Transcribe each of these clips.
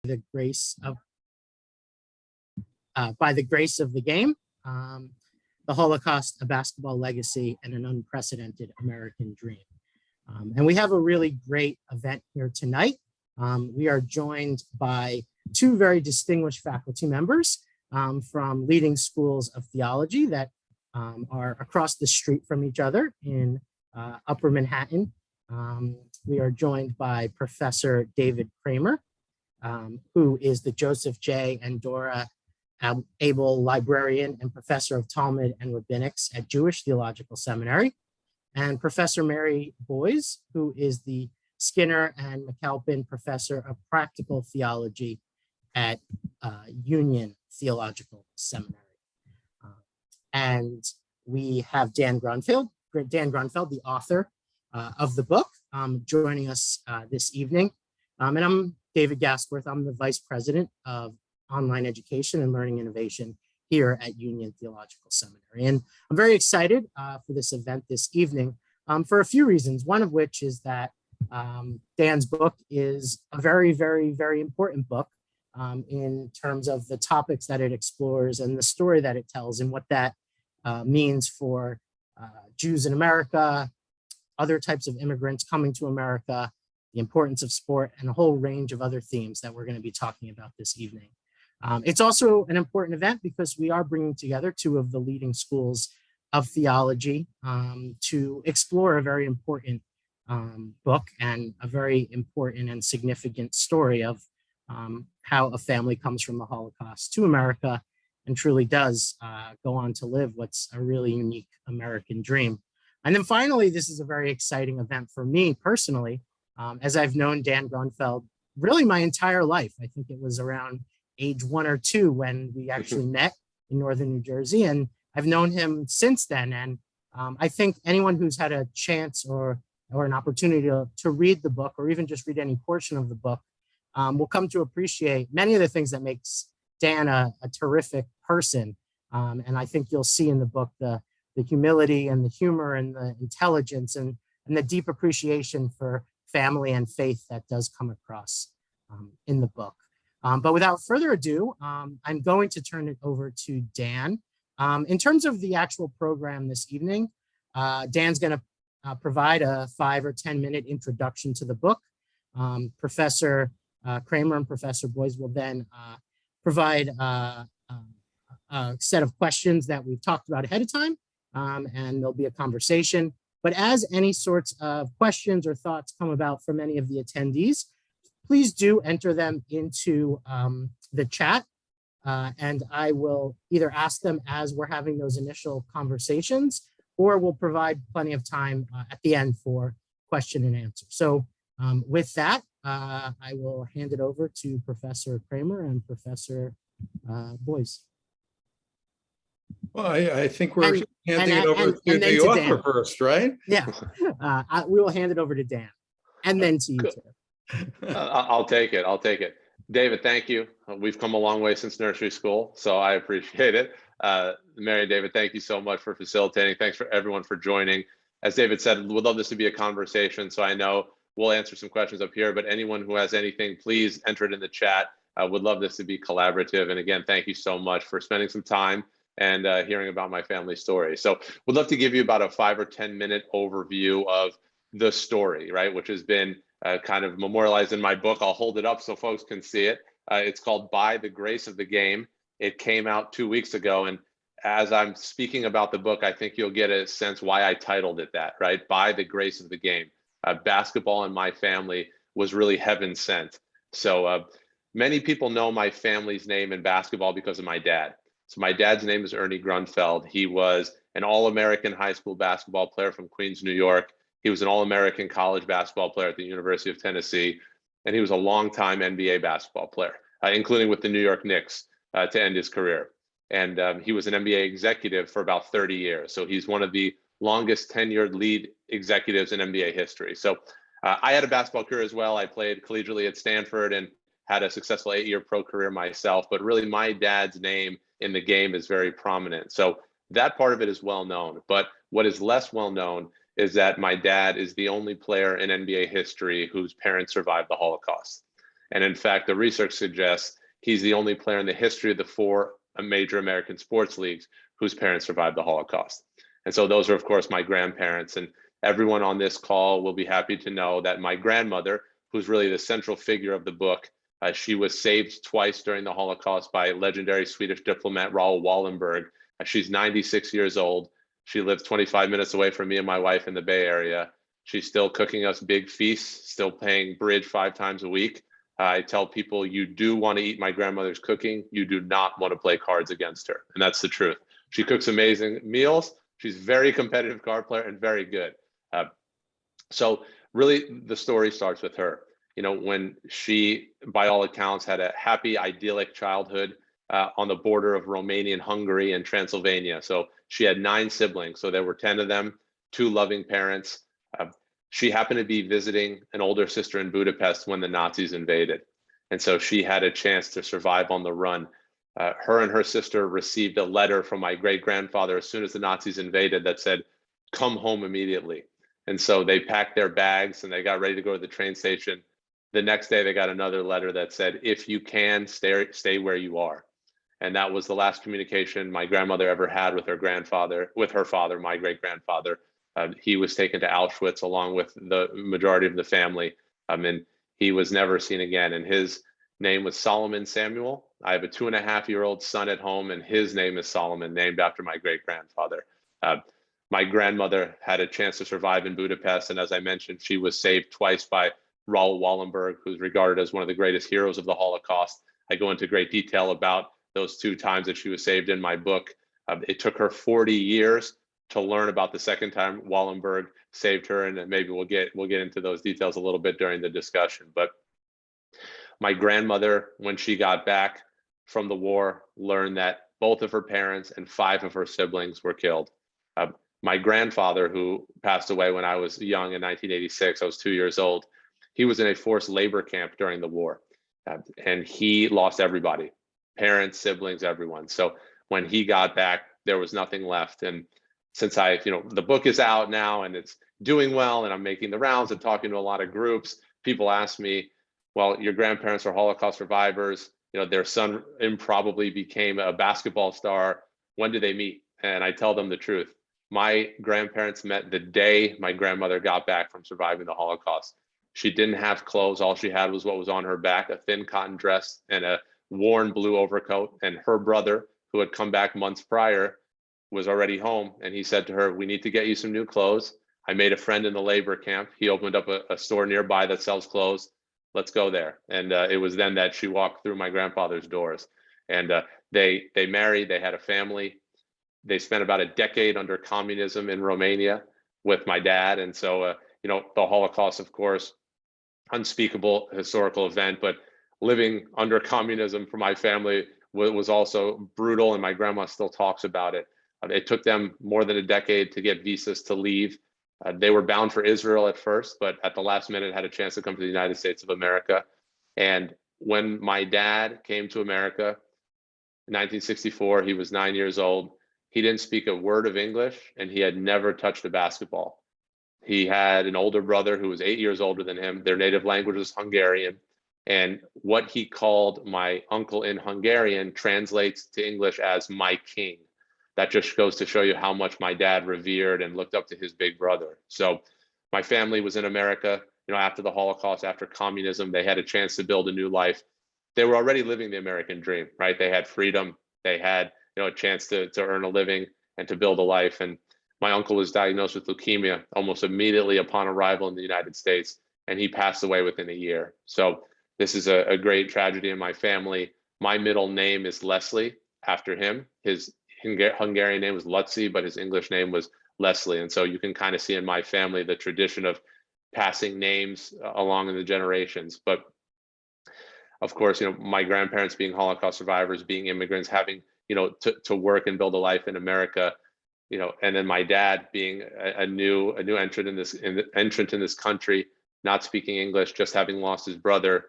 the grace of by the grace of the game, the Holocaust, a basketball legacy, and an unprecedented American dream. And we have a really great event here tonight. We are joined by two very distinguished faculty members from leading schools of theology that are across the street from each other in Upper Manhattan. We are joined by Professor David Kraemer, who is the Joseph J. and Dora Abbell Librarian and Professor of Talmud and Rabbinics at Jewish Theological Seminary, and Professor Mary Boyes, who is the Skinner and McAlpin Professor of Practical Theology at Union Theological Seminary. And we have Dan Grunfeld, the author of the book, joining us this evening. And I'm David Gastwirth. I'm the Vice President of Online Education and Learning Innovation here at Union Theological Seminary. And I'm very excited for this event this evening for a few reasons, one of which is that Dan's book is a very, very, very important book in terms of the topics that it explores and the story that it tells and what that means for Jews in America, other types of immigrants coming to America, the importance of sport, and a whole range of other themes that we're going to be talking about this evening. It's also an important event because we are bringing together two of the leading schools of theology to explore a very important book and a very important and significant story of how a family comes from the Holocaust to America and truly does go on to live what's a really unique American dream. And then finally, this is a very exciting event for me personally, as I've known Dan Grunfeld really my entire life. I think it was around age 1 or 2 when we actually met in Northern New Jersey, and I've known him since then. And I think anyone who's had a chance or an opportunity to read the book, or even just read any portion of the book, will come to appreciate many of the things that makes Dan a terrific person. And I think you'll see in the book the humility and the humor and the intelligence and the deep appreciation for family and faith that does come across in the book. But without further ado, I'm going to turn it over to Dan. In terms of the actual program this evening, Dan's going to provide a 5 or 10 minute introduction to the book. Professor Kraemer and Professor Boyes will then provide a set of questions that we've talked about ahead of time, and there'll be a conversation. But as any sorts of questions or thoughts come about from any of the attendees, please do enter them into the chat, and I will either ask them as we're having those initial conversations, or we'll provide plenty of time at the end for question and answer. So with that, I will hand it over to Professor Kraemer and Professor Boyes. Well, I think we're handing it over to the author first, right? Yeah, we will hand it over to Dan and then to you too. I'll take it. David, thank you. We've come a long way since nursery school, so I appreciate it. Mary and David, thank you so much for facilitating. Thanks for everyone for joining. As David said, we'd love this to be a conversation, so I know we'll answer some questions up here, but anyone who has anything, please enter it in the chat. I would love this to be collaborative. And again, thank you so much for spending some time and hearing about my family story. So we'd love to give you about a 5 or 10 minute overview of the story, right, which has been kind of memorialized in my book. I'll hold it up so folks can see it. It's called By the Grace of the Game. It came out 2 weeks ago. And as I'm speaking about the book, I think you'll get a sense why I titled it that, right? By the Grace of the Game. Basketball in my family was really heaven sent. So many people know my family's name in basketball because of my dad. So my dad's name is Ernie Grunfeld. He was an All-American high school basketball player from Queens, New York. He was an All-American college basketball player at the University of Tennessee. And he was a longtime NBA basketball player, including with the New York Knicks to end his career. And he was an NBA executive for about 30 years. So he's one of the longest tenured lead executives in NBA history. So I had a basketball career as well. I played collegiately at Stanford and had a successful 8-year pro career myself, but really my dad's name in the game is very prominent. So that part of it is well known. But what is less well known is that my dad is the only player in NBA history whose parents survived the Holocaust. And in fact, the research suggests he's the only player in the history of the 4 major American sports leagues whose parents survived the Holocaust. And so those are, of course, my grandparents. And everyone on this call will be happy to know that my grandmother, who's really the central figure of the book, she was saved twice during the Holocaust by legendary Swedish diplomat Raoul Wallenberg. She's 96 years old. She lives 25 minutes away from me and my wife in the Bay Area. She's still cooking us big feasts, still playing bridge 5 times a week. I tell people, you do want to eat my grandmother's cooking. You do not want to play cards against her. And that's the truth. She cooks amazing meals. She's a very competitive card player and very good. So really the story starts with her. You know, when she, by all accounts, had a happy, idyllic childhood on the border of Romania and Hungary and Transylvania. So she had 9 siblings. So there were 10 of them, 2 loving parents. She happened to be visiting an older sister in Budapest when the Nazis invaded. And so she had a chance to survive on the run. Her and her sister received a letter from my great-grandfather as soon as the Nazis invaded that said, "Come home immediately." And so they packed their bags and they got ready to go to the train station. The next day, they got another letter that said, "If you can, stay where you are." And that was the last communication my grandmother ever had with her grandfather, with her father, my great-grandfather. He was taken to Auschwitz along with the majority of the family, and he was never seen again. And his name was Solomon Samuel. I have a 2.5-year-old son at home, and his name is Solomon, named after my great-grandfather. My grandmother had a chance to survive in Budapest, and as I mentioned, she was saved twice by Raoul Wallenberg, who's regarded as one of the greatest heroes of the Holocaust. I go into great detail about those 2 times that she was saved in my book. It took her 40 years to learn about the second time Wallenberg saved her, and maybe we'll get into those details a little bit during the discussion. But my grandmother, when she got back from the war, learned that both of her parents and 5 of her siblings were killed. My grandfather, who passed away when I was young in 1986, I was 2 years old, he was in a forced labor camp during the war, and he lost everybody, parents, siblings, everyone. So when he got back, there was nothing left. And since the book is out now and it's doing well, and I'm making the rounds and talking to a lot of groups, people ask me, well, your grandparents are Holocaust survivors. Their son improbably became a basketball star. When did they meet? And I tell them the truth. My grandparents met the day my grandmother got back from surviving the Holocaust. She didn't have clothes. All she had was what was on her back, a thin cotton dress and a worn blue overcoat. And her brother, who had come back months prior, was already home. And he said to her, "We need to get you some new clothes. I made a friend in the labor camp. He opened up a store nearby that sells clothes. Let's go there." And it was then that she walked through my grandfather's doors. And they married, they had a family. They spent about a decade under communism in Romania with my dad. And so, the Holocaust, of course, unspeakable historical event, but living under communism for my family was also brutal. And my grandma still talks about it. It took them more than a decade to get visas to leave. They were bound for Israel at first, but at the last minute had a chance to come to the United States of America. And when my dad came to America in 1964, he was 9 years old. He didn't speak a word of English, and he had never touched a basketball. He had an older brother who was 8 years older than him. Their native language was Hungarian. And what he called my uncle in Hungarian translates to English as "my king." That just goes to show you how much my dad revered and looked up to his big brother. So my family was in America, after the Holocaust, after communism. They had a chance to build a new life. They were already living the American dream, right? They had freedom. They had, a chance to earn a living and to build a life. And my uncle was diagnosed with leukemia almost immediately upon arrival in the United States, and he passed away within a year. So this is a great tragedy in my family. My middle name is Leslie after him. His Hungarian name was Lutzi, but his English name was Leslie. And so you can kind of see in my family the tradition of passing names along in the generations. But of course, my grandparents being Holocaust survivors, being immigrants, having, to work and build a life in America, and then my dad being a new entrant in this country, not speaking English, just having lost his brother.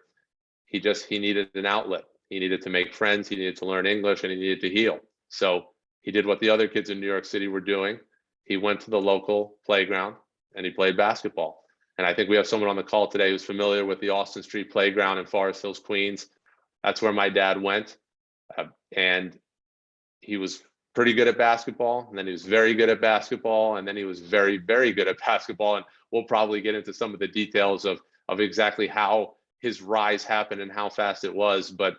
He needed an outlet. He needed to make friends. He needed to learn English, and he needed to heal. So he did what the other kids in New York City were doing. He went to the local playground and he played basketball. And I think we have someone on the call today who's familiar with the Austin Street Playground in Forest Hills, Queens. That's where my dad went. And he was pretty good at basketball, and then he was very good at basketball, and then he was very, very good at basketball. And we'll probably get into some of the details of exactly how his rise happened and how fast it was. But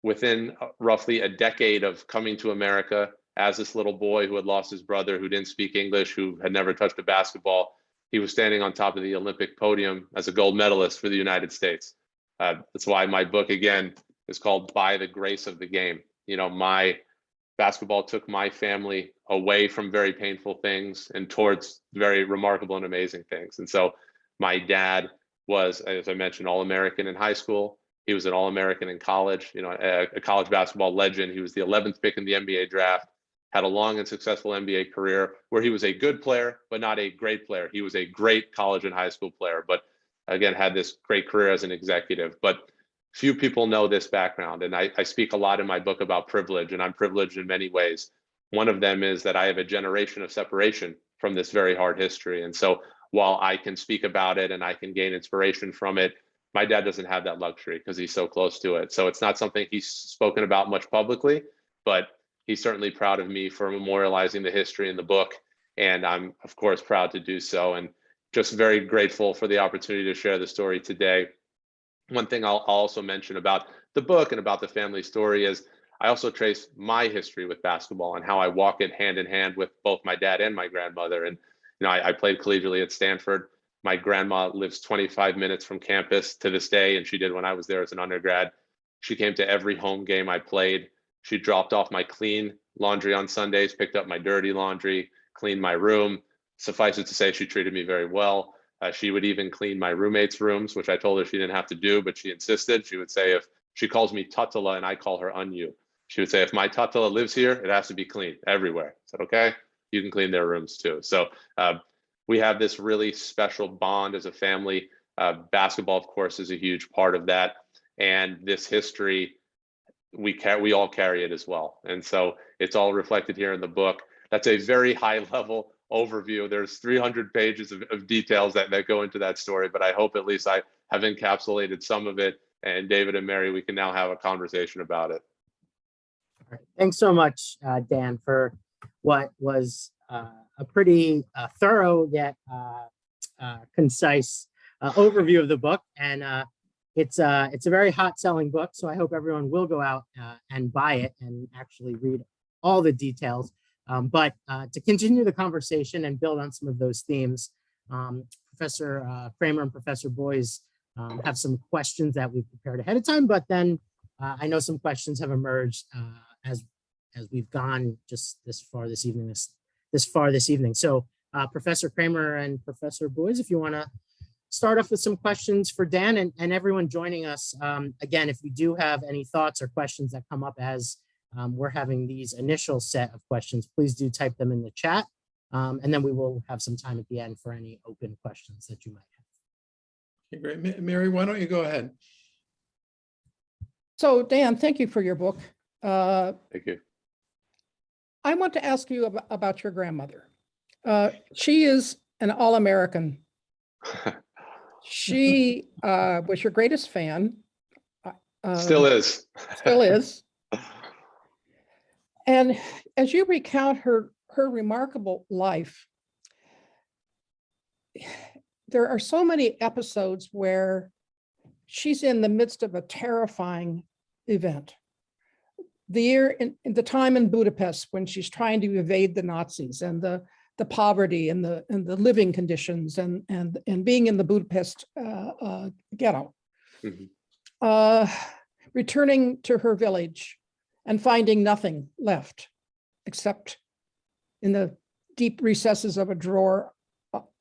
within roughly a decade of coming to America as this little boy who had lost his brother, who didn't speak English, who had never touched a basketball, he was standing on top of the Olympic podium as a gold medalist for the United States. That's why my book, again, is called By the Grace of the Game. You know, my basketball took my family away from very painful things and towards very remarkable and amazing things. And so my dad was, as I mentioned, All-American in high school. He was an All-American in college, you know, a college basketball legend. He was the 11th pick in the NBA draft, had a long and successful NBA career where he was a good player, but not a great player. He was a great college and high school player, but again, had this great career as an executive. But few people know this background. And I speak a lot in my book about privilege, and I'm privileged in many ways. One of them is that I have a generation of separation from this very hard history. And so while I can speak about it and I can gain inspiration from it, my dad doesn't have that luxury because he's so close to it. So it's not something he's spoken about much publicly, but he's certainly proud of me for memorializing the history in the book. And I'm, of course, proud to do so. And just very grateful for the opportunity to share the story today. One thing I'll also mention about the book and about the family story is I also trace my history with basketball and how I walk it hand in hand with both my dad and my grandmother. And, you know, I played collegiately at Stanford. My grandma lives 25 minutes from campus to this day, and she did when I was there as an undergrad. She came to every home game I played. She dropped off my clean laundry on Sundays, picked up my dirty laundry, cleaned my room. Suffice it to say, she treated me very well. She would even clean my roommates' rooms, which I told her she didn't have to do, but she insisted. She would say, if she calls me Tatala and I call her Unyu, she would say, if my Tatala lives here, it has to be clean everywhere. I said, okay, you can clean their rooms too. So we have this really special bond as a family. Basketball, of course, is a huge part of that. And this history, we all carry it as well. And so it's all reflected here in the book. That's a very high level overview. There's 300 pages of details that go into that story, but I hope at least I have encapsulated some of it. And David and Mary, we can now have a conversation about it. All right. Thanks so much, Dan, for what was a pretty thorough yet concise overview of the book. And it's a very hot selling book, so I hope everyone will go out and buy it and actually read all the details. But to continue the conversation and build on some of those themes, Professor Kraemer and Professor Boyes have some questions that we prepared ahead of time, but then I know some questions have emerged as we've gone just this far this evening. So Professor Kraemer and Professor Boyes, if you want to start off with some questions for Dan and everyone joining us. Again, if we do have any thoughts or questions that come up as we're having these initial set of questions, please do type them in the chat. And then we will have some time at the end for any open questions that you might have. Okay, great. Mary, why don't you go ahead? So Dan, thank you for your book. Thank you. I want to ask you about your grandmother. She is an All-American. She was your greatest fan. Still is. Still is. And as you recount her remarkable life, there are so many episodes where she's in the midst of a terrifying event. In the time in Budapest when she's trying to evade the Nazis, and the poverty and the living conditions and being in the Budapest ghetto, returning to her village and finding nothing left except in the deep recesses of a drawer,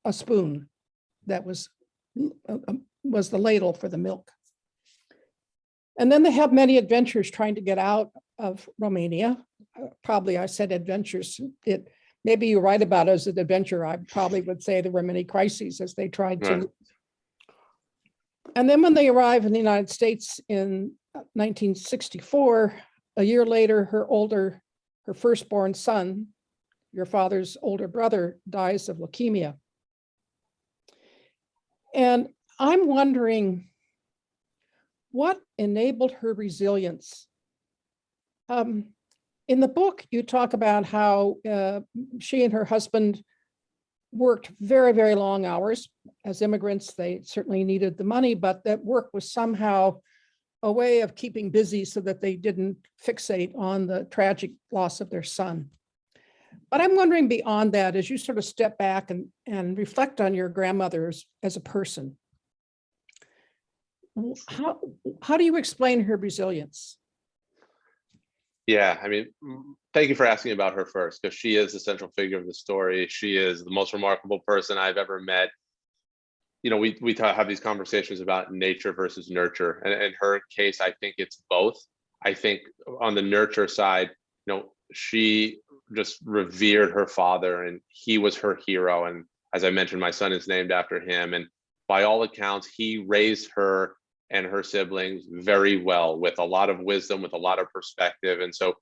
a spoon that was the ladle for the milk. And then they have many adventures trying to get out of Romania. Probably I said adventures. Maybe you write about it as an adventure. I probably would say there were many crises as they tried to. Right. And then when they arrive in the United States in 1964, a year later, her firstborn son, your father's older brother, dies of leukemia. And I'm wondering what enabled her resilience. In the book, you talk about how she and her husband worked very, very long hours. As immigrants, they certainly needed the money, but that work was somehow a way of keeping busy so that they didn't fixate on the tragic loss of their son. But I'm wondering beyond that, as you sort of step back and reflect on your grandmother as a person, how do you explain her resilience? Yeah, I mean, thank you for asking about her first, because she is the central figure of the story. She is the most remarkable person I've ever met. You know, we have these conversations about nature versus nurture. And in her case, I think it's both. I think on the nurture side, you know, she just revered her father and he was her hero. And as I mentioned, my son is named after him. And by all accounts, he raised her and her siblings very well, with a lot of wisdom, with a lot of perspective. And so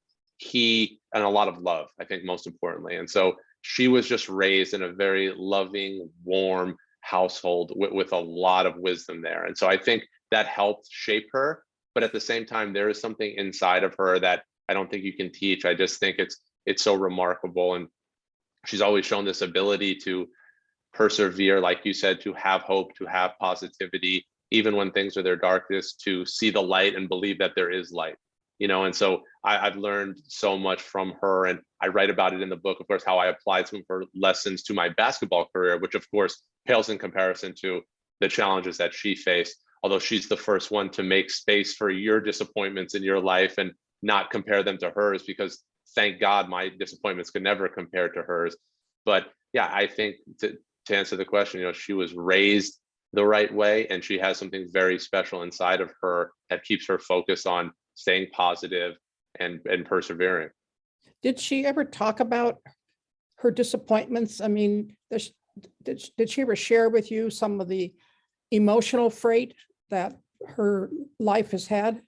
and a lot of love, I think, most importantly. And so she was just raised in a very loving, warm household with a lot of wisdom there. And so I think that helped shape her. But at the same time, there is something inside of her that I don't think you can teach. I just think it's so remarkable. And she's always shown this ability to persevere, like you said, to have hope, to have positivity, even when things are their darkest, to see the light and believe that there is light, you know. And so I've learned so much from her, and I write about it in the book, of course, how I applied some of her lessons to my basketball career, which of course pales in comparison to the challenges that she faced, although she's the first one to make space for your disappointments in your life and not compare them to hers, because thank God my disappointments could never compare to hers. But yeah, I think to answer the question, you know, she was raised the right way, and she has something very special inside of her that keeps her focused on staying positive and persevering. Did she ever talk about her disappointments? I mean, did she ever share with you some of the emotional freight that her life has had?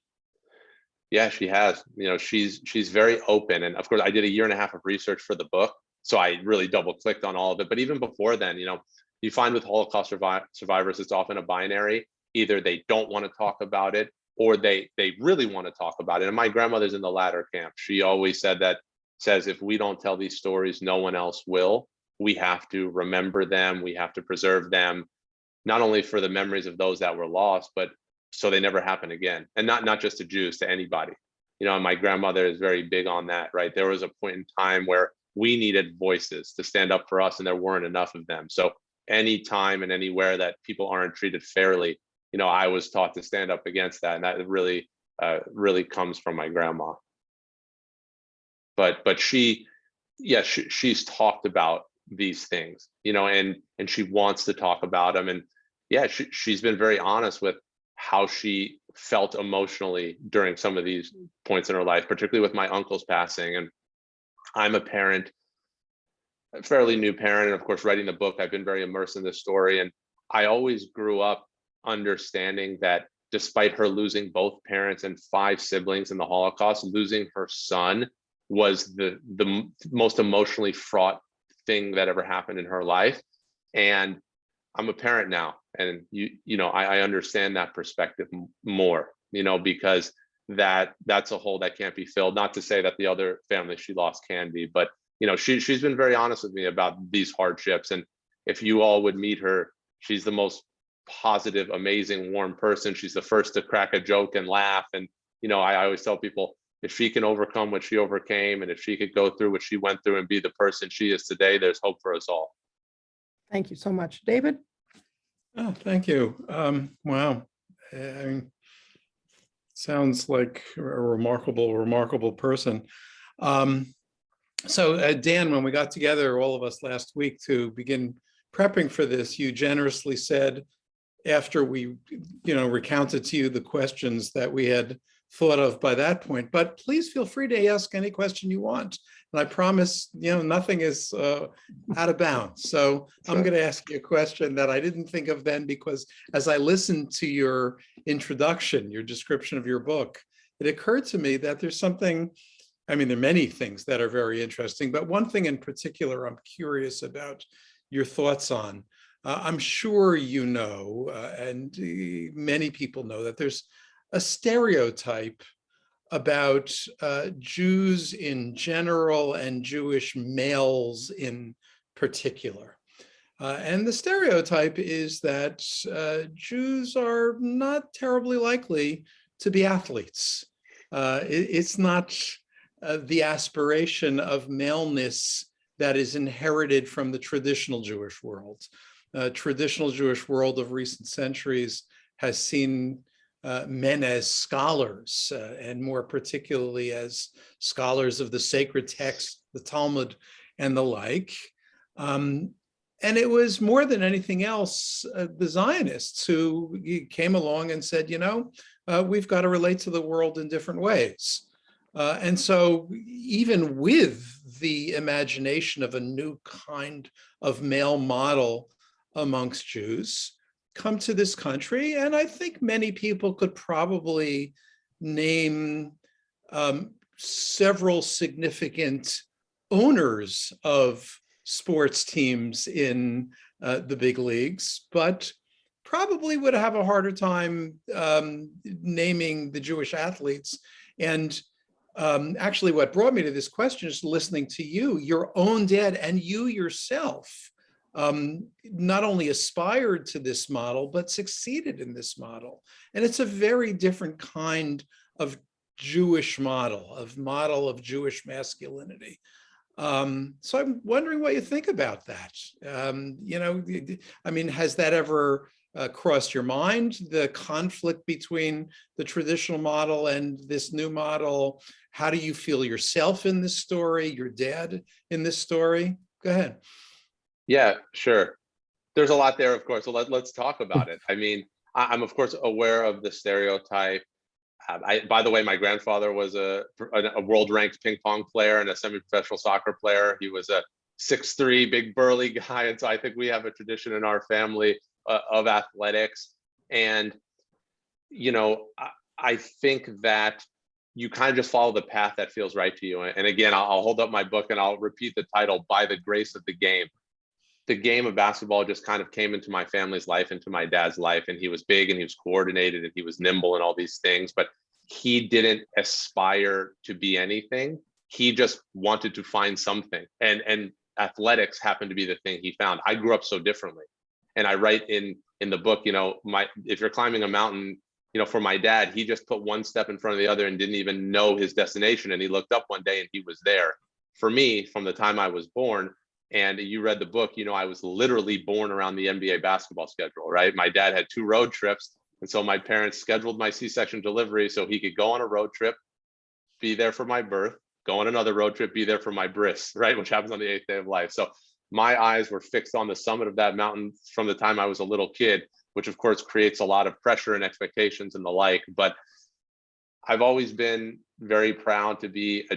Yeah, she has. You know, she's very open. And of course, I did a year and a half of research for the book, so I really double clicked on all of it. But even before then, you know, you find with Holocaust survivors, it's often a binary. Either they don't want to talk about it, or they really want to talk about it. And my grandmother's in the latter camp. She always says, if we don't tell these stories, no one else will. We have to remember them. We have to preserve them, not only for the memories of those that were lost, but so they never happen again. And not just to Jews, to anybody. You know, and my grandmother is very big on that, right? There was a point in time where we needed voices to stand up for us, and there weren't enough of them. So anytime and anywhere that people aren't treated fairly, you know, I was taught to stand up against that. And that really comes from my grandma. But she's talked about these things, you know, and she wants to talk about them. And yeah, she's been very honest with how she felt emotionally during some of these points in her life, particularly with my uncle's passing. And I'm a parent, a fairly new parent. And of course, writing the book, I've been very immersed in this story. And I always grew up understanding that despite her losing both parents and 5 siblings in the Holocaust, losing her son was the most emotionally fraught thing that ever happened in her life. And I'm a parent now, and you know, I understand that perspective more, you know, because that's a hole that can't be filled. Not to say that the other families she lost can be, but you know, she's been very honest with me about these hardships. And if you all would meet her, she's the most positive, amazing, warm person. She's the first to crack a joke and laugh. And you know, I always tell people, if she can overcome what she overcame, and if she could go through what she went through and be the person she is today, there's hope for us all. Thank you so much. David? Oh, thank you. Wow. I mean, sounds like a remarkable person. So Dan, when we got together, all of us last week to begin prepping for this, you generously said, after we, you know, recounted to you the questions that we had thought of by that point, but please feel free to ask any question you want. And I promise, you know, nothing is out of bounds. So I'm going to ask you a question that I didn't think of then, because as I listened to your introduction, your description of your book, it occurred to me that there's something, I mean, there are many things that are very interesting, but one thing in particular I'm curious about your thoughts on. I'm sure you know, and many people know, that there's a stereotype about Jews in general and Jewish males in particular. And the stereotype is that Jews are not terribly likely to be athletes. It's not the aspiration of maleness that is inherited from the traditional Jewish world. Traditional Jewish world of recent centuries has seen men as scholars, and more particularly as scholars of the sacred text, the Talmud, and the like. And it was more than anything else, the Zionists who came along and said, you know, we've got to relate to the world in different ways. And so even with the imagination of a new kind of male model amongst Jews, come to this country, and I think many people could probably name several significant owners of sports teams in the big leagues, but probably would have a harder time naming the Jewish athletes. And actually what brought me to this question is listening to you, your own dad and you yourself not only aspired to this model, but succeeded in this model. And it's a very different kind of Jewish model of Jewish masculinity. So I'm wondering what you think about that. You know, I mean, has that ever crossed your mind, the conflict between the traditional model and this new model? How do you feel yourself in this story, your dad in this story? Go ahead. Yeah, sure. There's a lot there, of course. So let's talk about it. I mean, I'm of course aware of the stereotype. By the way, my grandfather was a world-ranked ping pong player and a semi-professional soccer player. He was a 6'3", big burly guy, and so I think we have a tradition in our family of athletics. And you know, I think that you kind of just follow the path that feels right to you. And again, I'll hold up my book and I'll repeat the title: By the Grace of the Game. The game of basketball just kind of came into my family's life, into my dad's life, and he was big and he was coordinated and he was nimble and all these things, but he didn't aspire to be anything. He just wanted to find something, and athletics happened to be the thing he found. I grew up so differently, and I write in the book, you know, if you're climbing a mountain, you know, for my dad, he just put one step in front of the other and didn't even know his destination, and he looked up one day and he was there. For me, from the time I was born, and you read the book, you know, I was literally born around the NBA basketball schedule, right? My dad had 2 road trips. And so my parents scheduled my C-section delivery so he could go on a road trip, be there for my birth, go on another road trip, be there for my bris, right? Which happens on the 8th day of life. So my eyes were fixed on the summit of that mountain from the time I was a little kid, which of course creates a lot of pressure and expectations and the like. But I've always been very proud to be a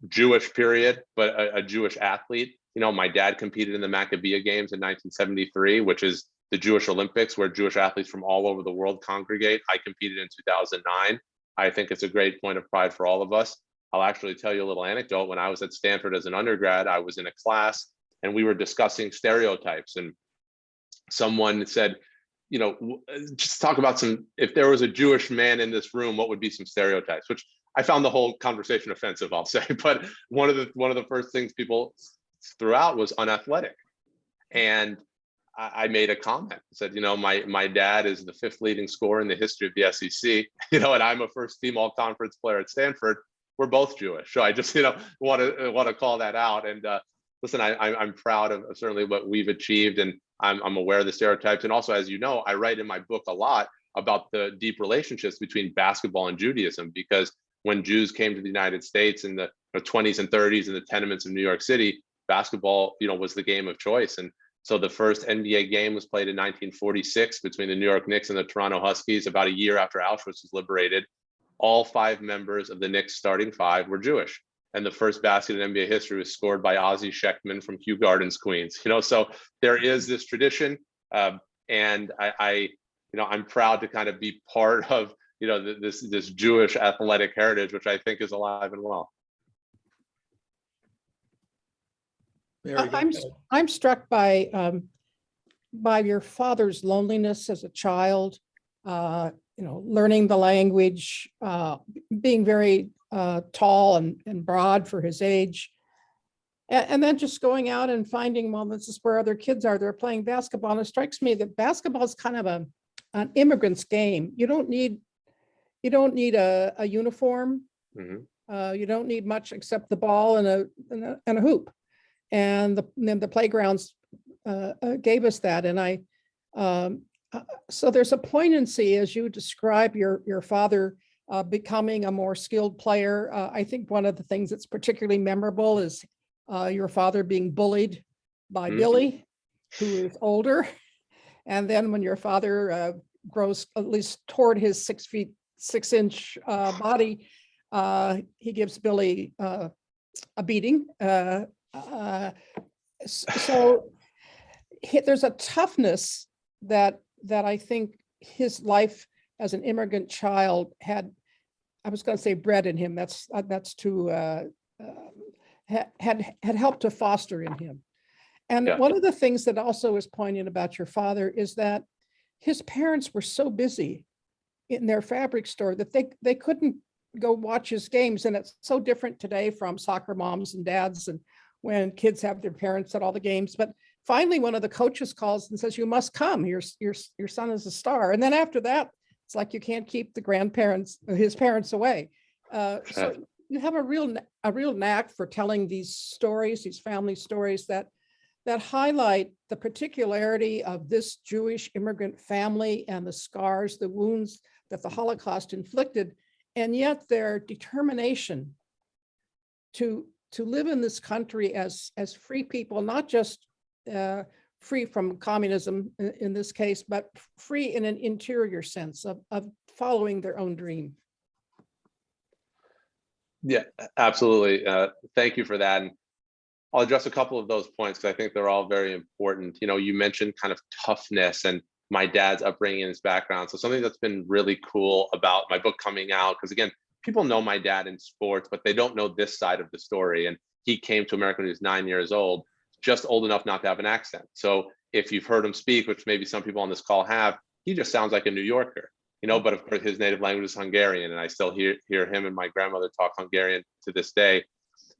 Jewish period, but a Jewish athlete. You know, my dad competed in the Maccabi Games in 1973, which is the Jewish Olympics, where Jewish athletes from all over the world congregate. I competed in 2009. I think it's a great point of pride for all of us. I'll actually tell you a little anecdote. When I was at Stanford as an undergrad, I was in a class and we were discussing stereotypes, and someone said, you know, just talk about if there was a Jewish man in this room, what would be some stereotypes? Which I found the whole conversation offensive, I'll say. But one of the first things people threw out was unathletic. And I made a comment. I said, you know, my dad is the 5th leading scorer in the history of the SEC, you know, and I'm a first team all conference player at Stanford. We're both Jewish. So I just, you know, want to call that out. And listen, I'm proud of certainly what we've achieved, and I'm aware of the stereotypes. And also, as you know, I write in my book a lot about the deep relationships between basketball and Judaism, because when Jews came to the United States in the 20s and 30s in the tenements of New York City, basketball, you know, was the game of choice. And so the first NBA game was played in 1946 between the New York Knicks and the Toronto Huskies, about a year after Auschwitz was liberated. All 5 members of the Knicks starting 5 were Jewish. And the first basket in NBA history was scored by Ozzie Sheckman from Kew Gardens, Queens. You know, so there is this tradition, and I'm proud to kind of be part of, you know, this Jewish athletic heritage, which I think is alive and well. I'm struck by by your father's loneliness as a child, learning the language, being very tall and broad for his age. And then just going out and finding, well, this is where other kids are. They're playing basketball. And it strikes me that basketball is kind of an immigrant's game. You don't need a uniform. Mhm. You don't need much except the ball and a hoop. And the playgrounds gave us that. And so there's a poignancy as you describe your father becoming a more skilled player. I think one of the things that's particularly memorable is your father being bullied by Billy, who is older. And then when your father grows at least toward his 6'6" body, he gives Billy a beating. So there's a toughness that I think his life as an immigrant child had, I was going to say bred in him. That's too, had helped to foster in him. And Yeah. one of the things that also is poignant about your father is that his parents were so busy in their fabric store that they couldn't go watch his games. And it's so different today from soccer moms and dads and when kids have their parents at all the games. But finally, one of the coaches calls and says, "You must come. Your son is a star." And then after that, it's like you can't keep his parents away. So you have a real knack for telling these stories, these family stories that highlight the particularity of this Jewish immigrant family and the scars, the wounds that the Holocaust inflicted, and yet their determination to live in this country as free people, not just free from communism in this case, but free in an interior sense of following their own dream. Yeah, absolutely. Thank you for that. And I'll address a couple of those points because I think they're all very important. You mentioned kind of toughness and my dad's upbringing and his background. So something that's been really cool about my book coming out, because again, people know my dad in sports, but they don't know this side of the story. And he came to America when he was 9 years old, just old enough not to have an accent. So if you've heard him speak, which maybe some people on this call have, he just sounds like a New Yorker, but of course his native language is Hungarian. And I still hear him and my grandmother talk Hungarian to this day.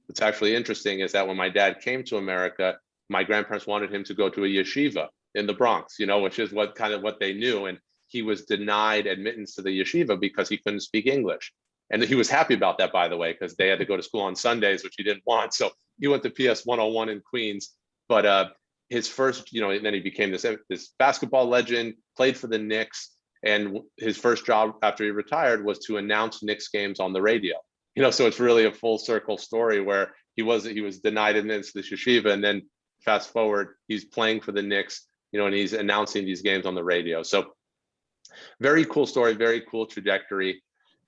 What's actually interesting is that when my dad came to America, my grandparents wanted him to go to a yeshiva in the Bronx, which is what they knew. And he was denied admittance to the yeshiva because he couldn't speak English. And he was happy about that, by the way, because they had to go to school on Sundays, which he didn't want. So he went to PS 101 in Queens. But his first, and then he became this basketball legend, played for the Knicks. And his first job after he retired was to announce Knicks games on the radio. So it's really a full circle story where he was denied admittance to the yeshiva, and then fast forward, he's playing for the Knicks, and he's announcing these games on the radio. So very cool story, very cool trajectory.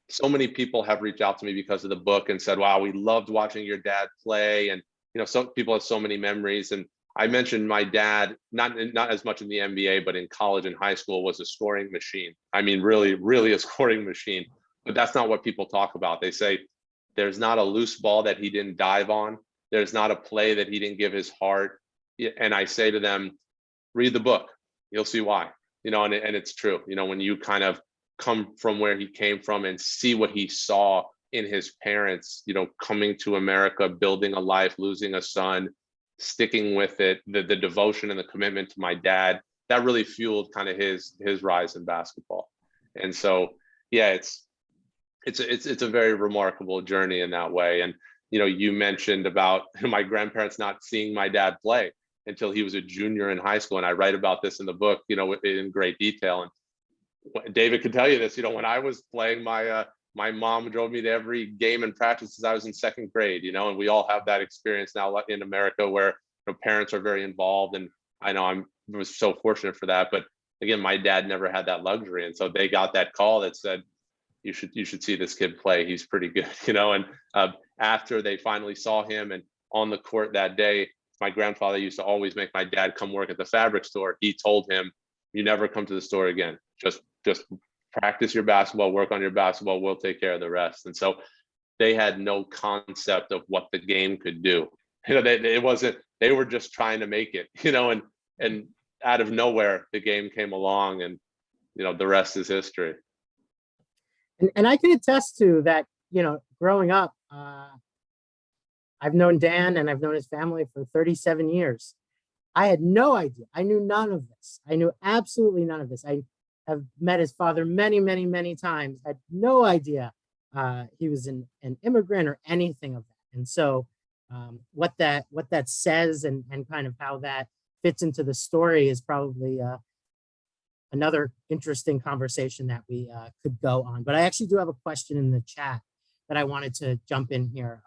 So many people have reached out to me because of the book and said, "Wow, we loved watching your dad play." And some people have so many memories. And I mentioned my dad, not as much in the NBA, but in college and high school, was a scoring machine. I mean, really, really a scoring machine. But that's not what people talk about. They say there's not a loose ball that he didn't dive on. There's not a play that he didn't give his heart. And I say to them, read the book. You'll see why. And it's true. When you kind of come from where he came from and see what he saw in his parents, coming to America, building a life, losing a son, sticking with it, the devotion and the commitment to my dad, that really fueled kind of his rise in basketball. And so, yeah, it's a very remarkable journey in that way. And, you mentioned about my grandparents not seeing my dad play until he was a junior in high school. And I write about this in the book, in great detail. And David could tell you this, when I was playing, my mom drove me to every game and practice as I was in second grade, and we all have that experience now in America where parents are very involved. And I know I was so fortunate for that. But again, my dad never had that luxury. And so they got that call that said, you should see this kid play. He's pretty good, and after they finally saw him and on the court that day, my grandfather used to always make my dad come work at the fabric store. He told him, "You never come to the store again. Just practice your basketball, work on your basketball. We'll take care of the rest." And so they had no concept of what the game could do. It wasn't, they were just trying to make it, and out of nowhere, the game came along, and the rest is history. And I can attest to that, growing up, I've known Dan and I've known his family for 37 years. I had no idea. I knew none of this. I knew absolutely none of this. I have met his father many, many, many times, had no idea he was an immigrant or anything of that. And so what that says and kind of how that fits into the story is probably another interesting conversation that we could go on. But I actually do have a question in the chat that I wanted to jump in here.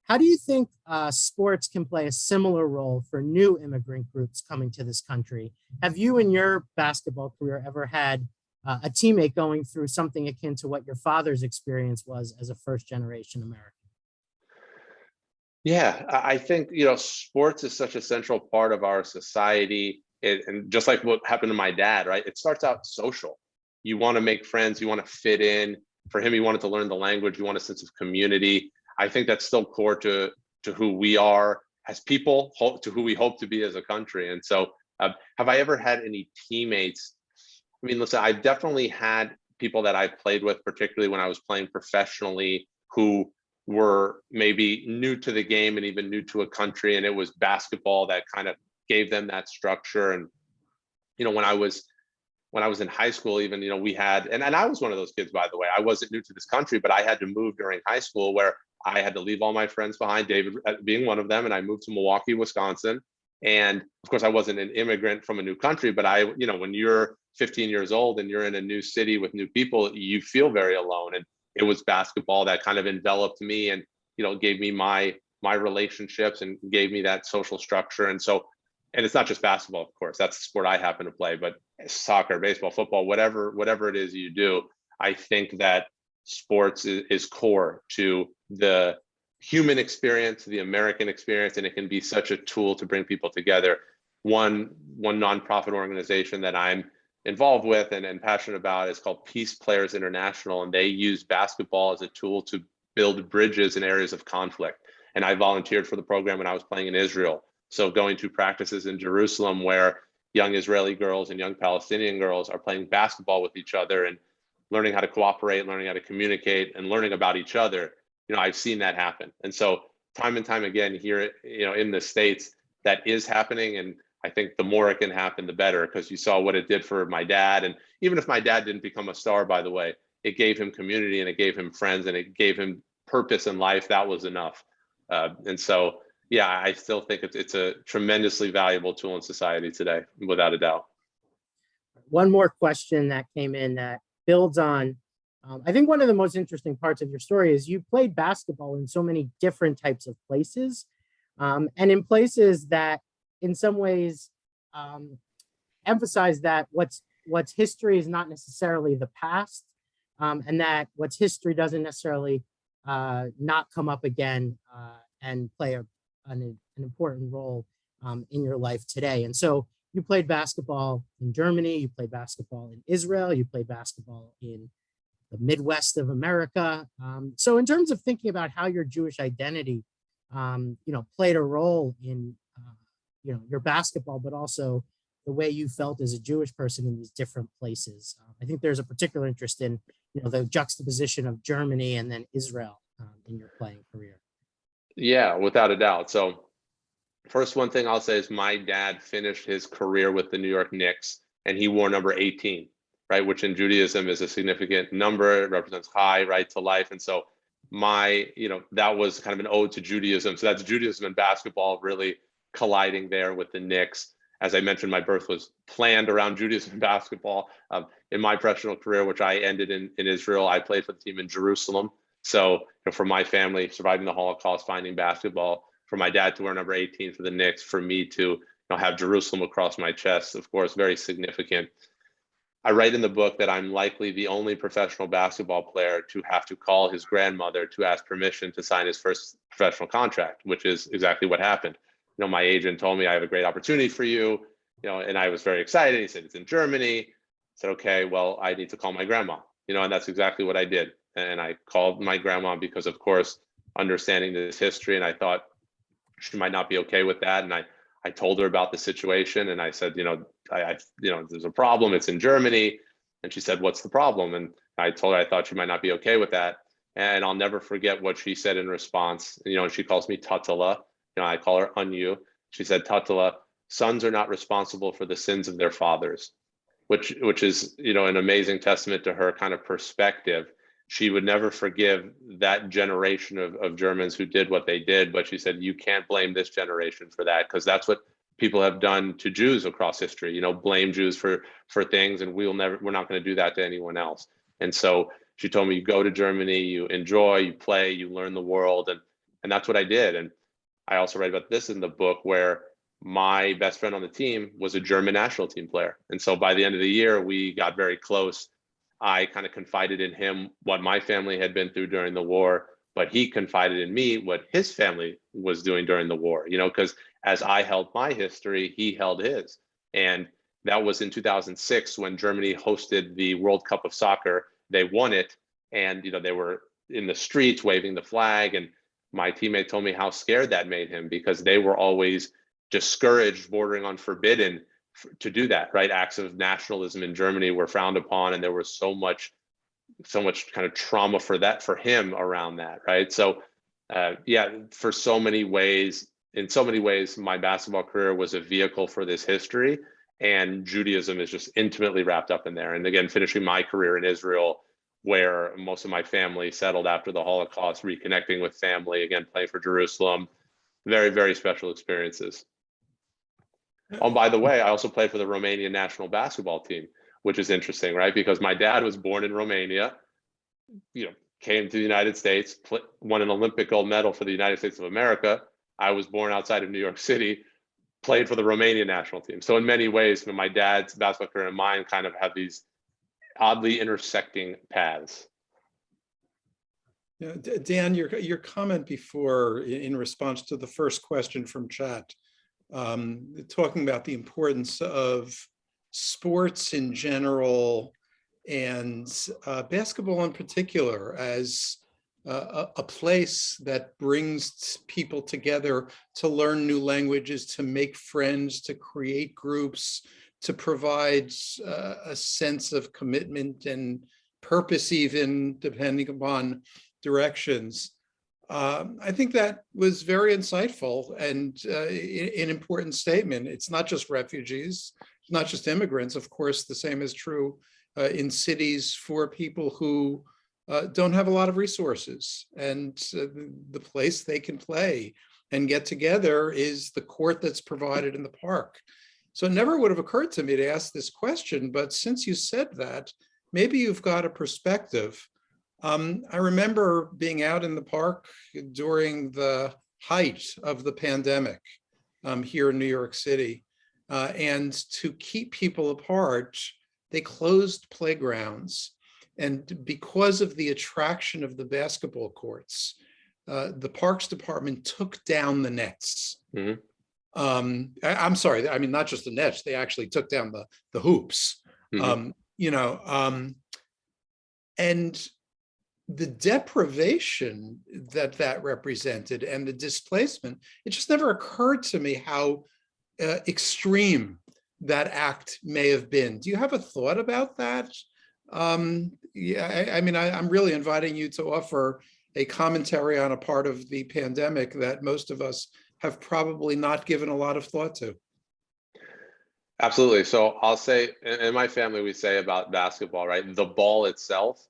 How do you think sports can play a similar role for new immigrant groups coming to this country? Have you in your basketball career ever had a teammate going through something akin to what your father's experience was as a first-generation American? Yeah, I think, sports is such a central part of our society. And just like what happened to my dad, right? It starts out social. You want to make friends, you want to fit in. For him, he wanted to learn the language, you want a sense of community. I think that's still core to who we are as people, to who we hope to be as a country. And so have I ever had any teammates? I mean, listen, I've definitely had people that I played with, particularly when I was playing professionally, who were maybe new to the game and even new to a country. And it was basketball that kind of gave them that structure. And, when I was in high school, even, we had, and I was one of those kids, by the way. I wasn't new to this country, but I had to move during high school where I had to leave all my friends behind, David being one of them, and I moved to Milwaukee, Wisconsin. And of course, I wasn't an immigrant from a new country, but when you're 15 years old and you're in a new city with new people, you feel very alone. And it was basketball that kind of enveloped me and, gave me my relationships and gave me that social structure. And so, and it's not just basketball, of course, that's the sport I happen to play, but soccer, baseball, football, whatever it is you do, I think that sports is core to the human experience, the American experience, and it can be such a tool to bring people together. One nonprofit organization that I'm involved with and passionate about is called Peace Players International, and they use basketball as a tool to build bridges in areas of conflict. And I volunteered for the program when I was playing in Israel. So going to practices in Jerusalem where young Israeli girls and young Palestinian girls are playing basketball with each other and learning how to cooperate, learning how to communicate, and learning about each other. I've seen that happen. And so time and time again here, in the States, that is happening. And I think the more it can happen, the better, because you saw what it did for my dad. And even if my dad didn't become a star, by the way, it gave him community and it gave him friends and it gave him purpose in life. That was enough. And so, yeah, I still think it's a tremendously valuable tool in society today, without a doubt. One more question that came in that builds on, I think one of the most interesting parts of your story is you played basketball in so many different types of places, and in places that in some ways emphasize that what's history is not necessarily the past, and that what's history doesn't necessarily not come up again and play an important role in your life today. And so you played basketball in Germany, you played basketball in Israel, you played basketball in the Midwest of America. So in terms of thinking about how your Jewish identity, played a role in, your basketball, but also the way you felt as a Jewish person in these different places. I think there's a particular interest in, the juxtaposition of Germany and then Israel in your playing career. Yeah, without a doubt. So first, one thing I'll say is my dad finished his career with the New York Knicks and he wore number 18, right? Which in Judaism is a significant number. It represents high, right to life. And so that was kind of an ode to Judaism. So that's Judaism and basketball really colliding there with the Knicks. As I mentioned, my birth was planned around Judaism and basketball. In my professional career, which I ended in Israel, I played for the team in Jerusalem. So for my family, surviving the Holocaust, finding basketball, for my dad to wear number 18 for the Knicks, for me to have Jerusalem across my chest, of course, very significant. I write in the book that I'm likely the only professional basketball player to have to call his grandmother to ask permission to sign his first professional contract, which is exactly what happened. My agent told me, I have a great opportunity for you, and I was very excited. He said, it's in Germany. I said, okay, well, I need to call my grandma, and that's exactly what I did. And I called my grandma because, of course, understanding this history, and I thought she might not be okay with that. And I I told her about the situation, and I said, there's a problem. It's in Germany. And she said, what's the problem? And I told her I thought she might not be okay with that. And I'll never forget what she said in response. And she calls me Tatala. I call her Anyu. She said, Tatala, sons are not responsible for the sins of their fathers, which is, an amazing testament to her kind of perspective. She would never forgive that generation of Germans who did what they did. But she said, you can't blame this generation for that, because that's what people have done to Jews across history, blame Jews for things, and we're not going to do that to anyone else. And so she told me, you go to Germany, you enjoy, you play, you learn the world. And that's what I did. And I also write about this in the book, where my best friend on the team was a German national team player. And so by the end of the year, we got very close. I kind of confided in him what my family had been through during the war, but he confided in me what his family was doing during the war, because as I held my history, he held his. And that was in 2006 when Germany hosted the World Cup of Soccer. They won it, and they were in the streets waving the flag. And my teammate told me how scared that made him, because they were always discouraged, bordering on forbidden, to do that, right? Acts of nationalism in Germany were frowned upon, and there was so much kind of trauma for him around that, right? So in so many ways, my basketball career was a vehicle for this history, and Judaism is just intimately wrapped up in there. And again, finishing my career in Israel, where most of my family settled after the Holocaust, reconnecting with family, again, playing for Jerusalem, very, very special experiences. Oh, by the way, I also played for the Romanian national basketball team, which is interesting, right? Because my dad was born in Romania, came to the United States, won an Olympic gold medal for the United States of America. I was born outside of New York City, played for the Romanian national team. So in many ways, my dad's basketball career and mine kind of have these oddly intersecting paths. Yeah, Dan, your comment before in response to the first question from chat, talking about the importance of sports in general and basketball in particular as a place that brings people together to learn new languages, to make friends, to create groups, to provide a sense of commitment and purpose, even depending upon directions. I think that was very insightful and an important statement. It's not just refugees, it's not just immigrants. Of course, the same is true in cities for people who don't have a lot of resources, and the place they can play and get together is the court that's provided in the park. So it never would have occurred to me to ask this question, but since you said that, maybe you've got a perspective. I remember being out in the park during the height of the pandemic here in New York City. And to keep people apart, they closed playgrounds. And because of the attraction of the basketball courts, the Parks Department took down the nets. Mm-hmm. I'm sorry, I mean, not just the nets, they actually took down the hoops. Mm-hmm. And the deprivation that represented and the displacement, it just never occurred to me how extreme that act may have been. Do you have a thought about that? I mean, I'm really inviting you to offer a commentary on a part of the pandemic that most of us have probably not given a lot of thought to. Absolutely. So I'll say, in my family, we say about basketball, right? The ball itself,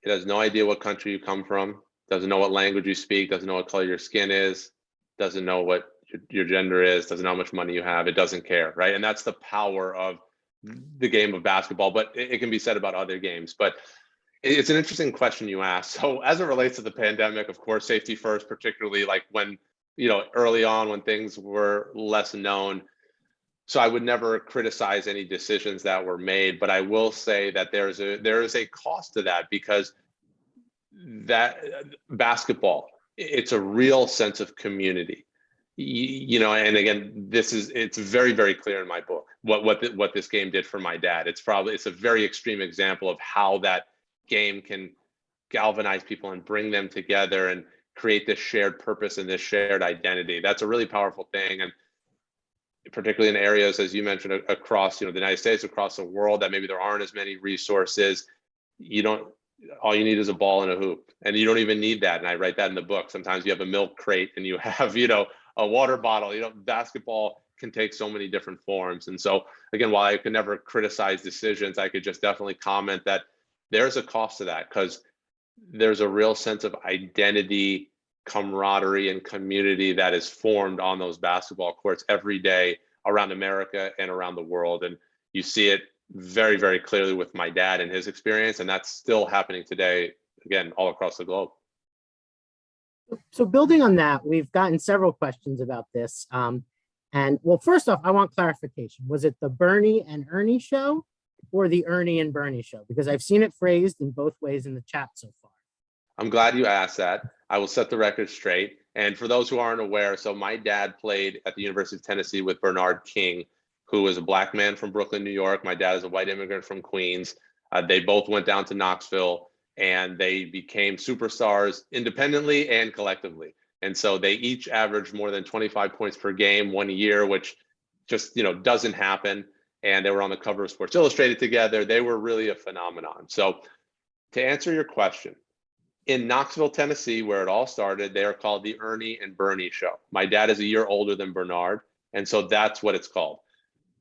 it has no idea what country you come from, doesn't know what language you speak, doesn't know what color your skin is, doesn't know what your gender is, doesn't know how much money you have, it doesn't care, right? And that's the power of the game of basketball, but it can be said about other games. But it's an interesting question you asked. So as it relates to the pandemic, of course, safety first, particularly like when, early on when things were less known. So I would never criticize any decisions that were made, but I will say that there is a cost to that, because that basketball, it's a real sense of community, and again, it's very, very clear in my book what this game did for my dad. It's a very extreme example of how that game can galvanize people and bring them together and create this shared purpose and this shared identity. That's a really powerful thing. And particularly in areas, as you mentioned, across, the United States, across the world, that maybe there aren't as many resources. All you need is a ball and a hoop, and you don't even need that. And I write that in the book. Sometimes you have a milk crate and you have, a water bottle. Basketball can take so many different forms. And so again, while I could never criticize decisions, I could just definitely comment that there's a cost to that, because there's a real sense of identity, camaraderie, and community that is formed on those basketball courts every day around America and around the world. And you see it very, very clearly with my dad and his experience, and that's still happening today, again, all across the globe. So building on that, we've gotten several questions about this. And well, first off, I want clarification. Was it the Bernie and Ernie show or the Ernie and Bernie show? Because I've seen it phrased in both ways in the chat so far. I'm glad you asked that. I will set the record straight. And for those who aren't aware, so my dad played at the University of Tennessee with Bernard King, who is a Black man from Brooklyn, New York. My dad is a white immigrant from Queens. They both went down to Knoxville, and they became superstars independently and collectively. And so they each averaged more than 25 points per game one year, which just, doesn't happen. And they were on the cover of Sports Illustrated together. They were really a phenomenon. So to answer your question, in Knoxville, Tennessee, where it all started, they are called the Ernie and Bernie show. My dad is a year older than Bernard, and so that's what it's called.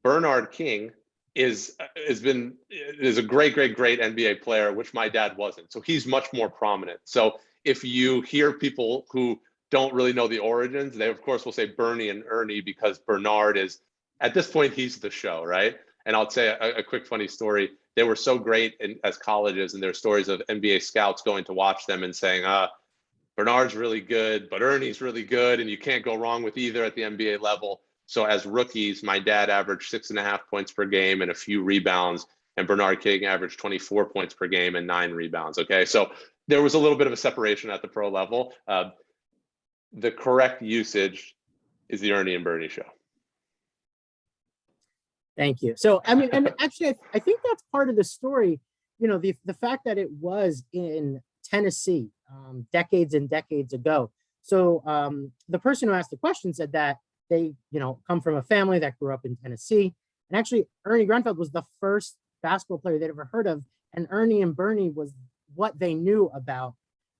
Bernard King is a great NBA player, which my dad wasn't. So he's much more prominent. So if you hear people who don't really know the origins, they of course will say Bernie and Ernie, because Bernard is, at this point, he's the show, right? And I'll say a quick funny story. They were so great as colleges, and there are stories of NBA scouts going to watch them and saying, Bernard's really good, but Ernie's really good, and you can't go wrong with either at the NBA level. So as rookies, my dad averaged 6.5 points per game and a few rebounds, and Bernard King averaged 24 points per game and 9 rebounds. Okay, so there was a little bit of a separation at the pro level. The correct usage is the Ernie and Bernie show. Thank you. So, I mean, and actually, I think that's part of the story, the fact that it was in Tennessee decades and decades ago. So the person who asked the question said that they, come from a family that grew up in Tennessee. And actually, Ernie Grunfeld was the first basketball player they'd ever heard of. And Ernie and Bernie was what they knew about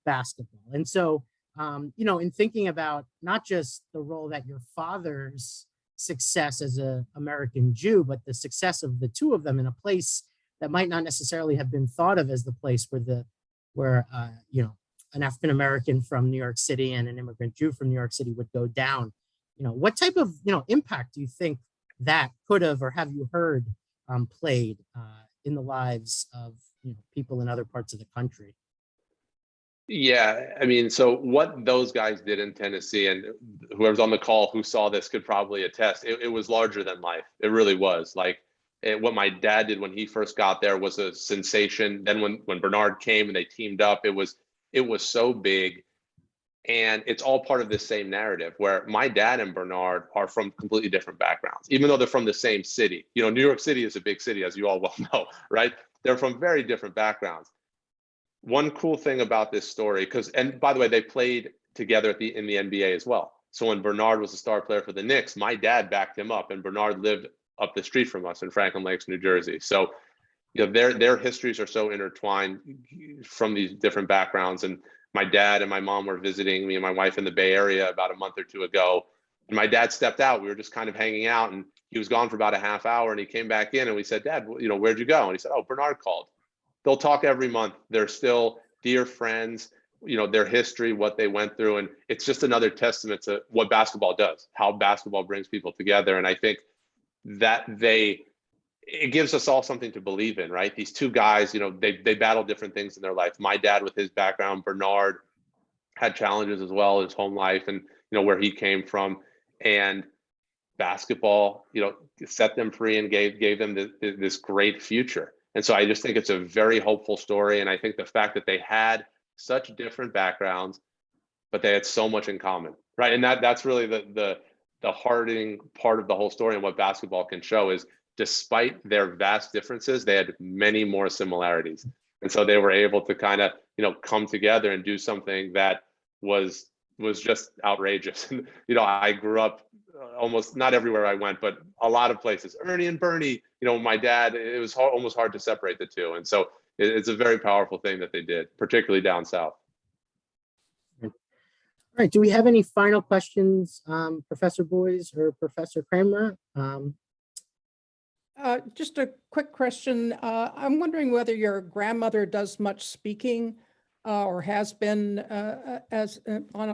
basketball. And so, in thinking about not just the role that your father's success as an American Jew, but the success of the two of them in a place that might not necessarily have been thought of as the place where an African American from New York City and an immigrant Jew from New York City would go down. What type of impact do you think that could have, or have you heard played in the lives of people in other parts of the country? Yeah, I mean, so what those guys did in Tennessee, and whoever's on the call who saw this could probably attest, it was larger than life. It really was. What my dad did when he first got there was a sensation. Then when Bernard came and they teamed up, it was so big. And it's all part of this same narrative, where my dad and Bernard are from completely different backgrounds, even though they're from the same city. New York City is a big city, as you all well know, right? They're from very different backgrounds. One cool thing about this story, and by the way, they played together in the NBA as well. So when Bernard was a star player for the Knicks, my dad backed him up, and Bernard lived up the street from us in Franklin Lakes, New Jersey. So, their histories are so intertwined from these different backgrounds. And my dad and my mom were visiting me and my wife in the Bay Area about a month or two ago. And my dad stepped out. We were just kind of hanging out, and he was gone for about a half hour, and he came back in, and we said, "Dad, where'd you go?" And he said, "Oh, Bernard called." They'll talk every month. They're still dear friends, their history, what they went through. And it's just another testament to what basketball does, how basketball brings people together. And I think that it gives us all something to believe in, right? These two guys, they battle different things in their life. My dad with his background, Bernard had challenges as well, his home life and, where he came from. And basketball, set them free and gave them this great future. And so I just think it's a very hopeful story. And I think the fact that they had such different backgrounds, but they had so much in common, right? And that's really the heartening part of the whole story, and what basketball can show is, despite their vast differences, they had many more similarities. And so they were able to kind of, come together and do something that was was just outrageous. And, I grew up almost not everywhere I went, but a lot of places. Ernie and Bernie, my dad, it was almost hard to separate the two. And so it's a very powerful thing that they did, particularly down south. All right. Do we have any final questions, Professor Boyes or Professor Kraemer? Just a quick question. I'm wondering whether your grandmother does much speaking or has been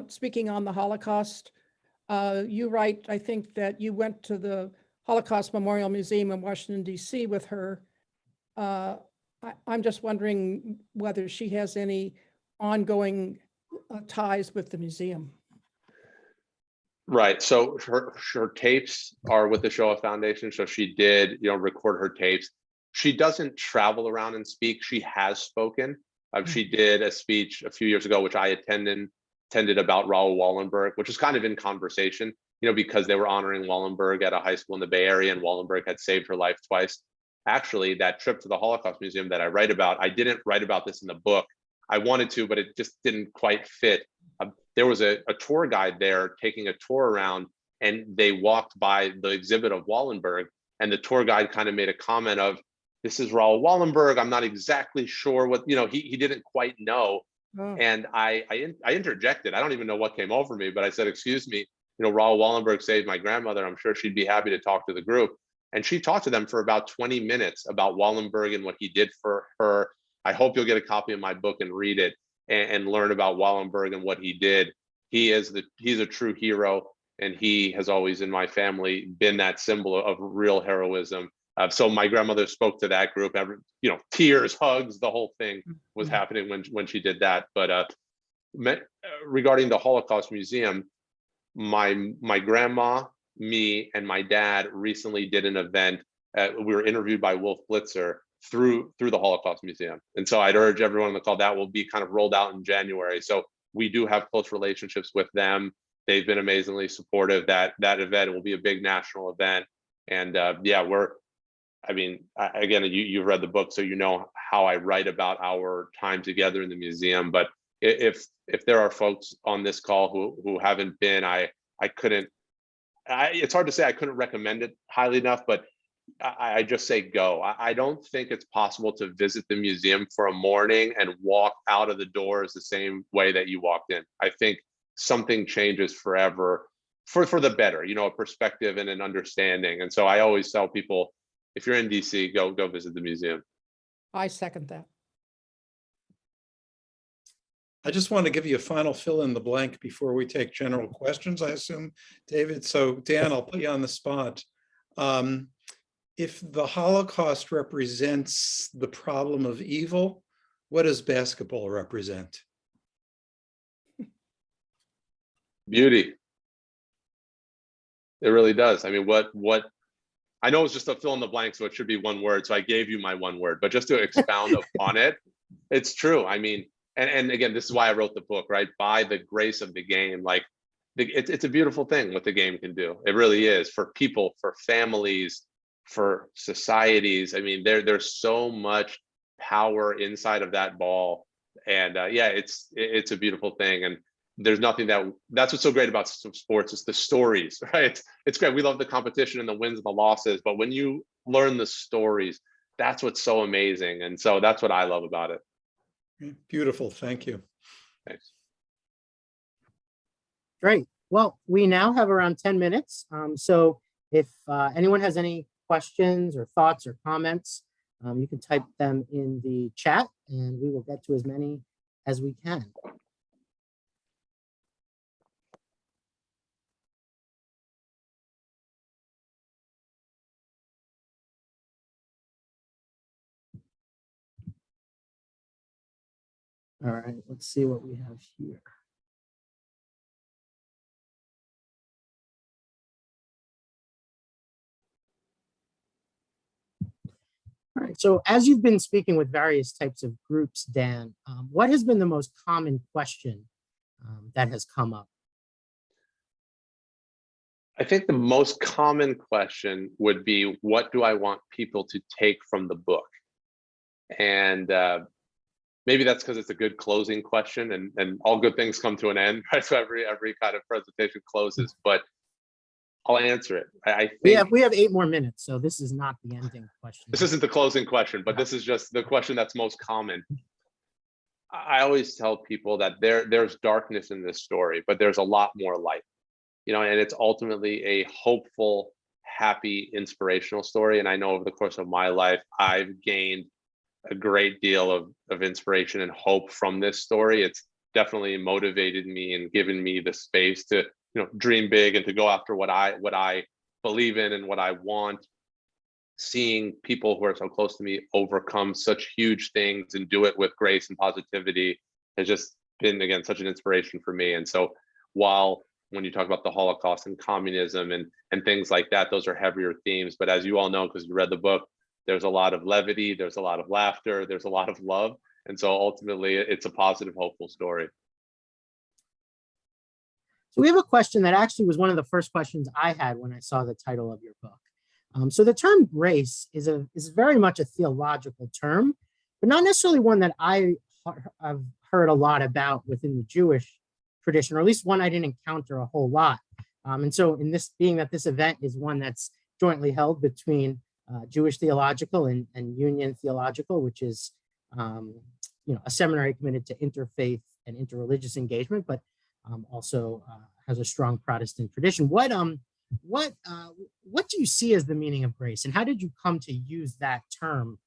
speaking on the Holocaust. You write, I think, that you went to the Holocaust Memorial Museum in Washington, D.C. with her. I'm just wondering whether she has any ongoing ties with the museum. Right. So her tapes are with the Shoah Foundation. So she did, record her tapes. She doesn't travel around and speak. She has spoken. She did a speech a few years ago, which I attended about Raoul Wallenberg, which was kind of in conversation, because they were honoring Wallenberg at a high school in the Bay Area, and Wallenberg had saved her life twice. Actually, that trip to the Holocaust Museum that I write about, I didn't write about this in the book. I wanted to, but it just didn't quite fit. There was a tour guide there taking a tour around, and they walked by the exhibit of Wallenberg, and the tour guide kind of made a comment of, "This is Raoul Wallenberg. I'm not exactly sure what," he didn't quite know. Oh. And I interjected. I don't even know what came over me, but I said, "Excuse me, Raoul Wallenberg saved my grandmother. I'm sure she'd be happy to talk to the group." And she talked to them for about 20 minutes about Wallenberg and what he did for her. I hope you'll get a copy of my book and read it and learn about Wallenberg and what he did. He's a true hero, and he has always in my family been that symbol of real heroism. So my grandmother spoke to that group. Tears, hugs, the whole thing was happening when she did that. But regarding the Holocaust Museum, my grandma, me, and my dad recently did an event. We were interviewed by Wolf Blitzer through the Holocaust Museum, and so I'd urge everyone on the call, that will be kind of rolled out in January. So we do have close relationships with them. They've been amazingly supportive. That event will be a big national event, and again, you've read the book, so you know how I write about our time together in the museum. But if there are folks on this call who haven't been, I couldn't. It's hard to say I couldn't recommend it highly enough, but I just say go. I don't think it's possible to visit the museum for a morning and walk out of the doors the same way that you walked in. I think something changes forever for the better, a perspective and an understanding. And so I always tell people, if you're in DC, go visit the museum. I second that. I just want to give you a final fill in the blank before we take general questions, I assume, David. So Dan, I'll put you on the spot. If the Holocaust represents the problem of evil, what does basketball represent? Beauty. It really does. I mean, what I know it's just a fill in the blank, so it should be one word. So I gave you my one word, but just to expound upon it, it's true. I mean, and again, this is why I wrote the book, right? By the grace of the game, it's a beautiful thing what the game can do. It really is, for people, for families, for societies. I mean, there's so much power inside of that ball, and it's a beautiful thing. And there's nothing that's what's so great about sports, is the stories, right? It's great. We love the competition and the wins and the losses, but when you learn the stories, that's what's so amazing. And so that's what I love about it. Beautiful. Thank you. Thanks. Great. Well, we now have around 10 minutes. So if anyone has any questions or thoughts or comments, you can type them in the chat and we will get to as many as we can. All right, let's see what we have here. All right, so as you've been speaking with various types of groups, Dan, what has been the most common question that has come up? I think the most common question would be, what do I want people to take from the book? And maybe that's because it's a good closing question, and all good things come to an end, right? So every kind of presentation closes, but I'll answer it. I think we have 8 more minutes, so this is not the ending question. this isn't the closing question, but this is just the question that's most common. I always tell people that there's darkness in this story, but there's a lot more light, and it's ultimately a hopeful, happy, inspirational story. And I know over the course of my life, I've gained a great deal of inspiration and hope from this story. It's definitely motivated me and given me the space to, dream big and to go after what I believe in and what I want. Seeing people who are so close to me overcome such huge things and do it with grace and positivity has just been, again, such an inspiration for me. And so when you talk about the Holocaust and communism and things like that, those are heavier themes. But as you all know, because you read the book, there's a lot of levity, there's a lot of laughter, there's a lot of love. And so ultimately it's a positive, hopeful story. So we have a question that actually was one of the first questions I had when I saw the title of your book. So the term grace is very much a theological term, but not necessarily one that I've heard a lot about within the Jewish tradition, or at least one I didn't encounter a whole lot. And so in this, being that this event is one that's jointly held between Jewish Theological and Union Theological, which is a seminary committed to interfaith and interreligious engagement, but also has a strong Protestant tradition. What do you see as the meaning of grace, and how did you come to use that term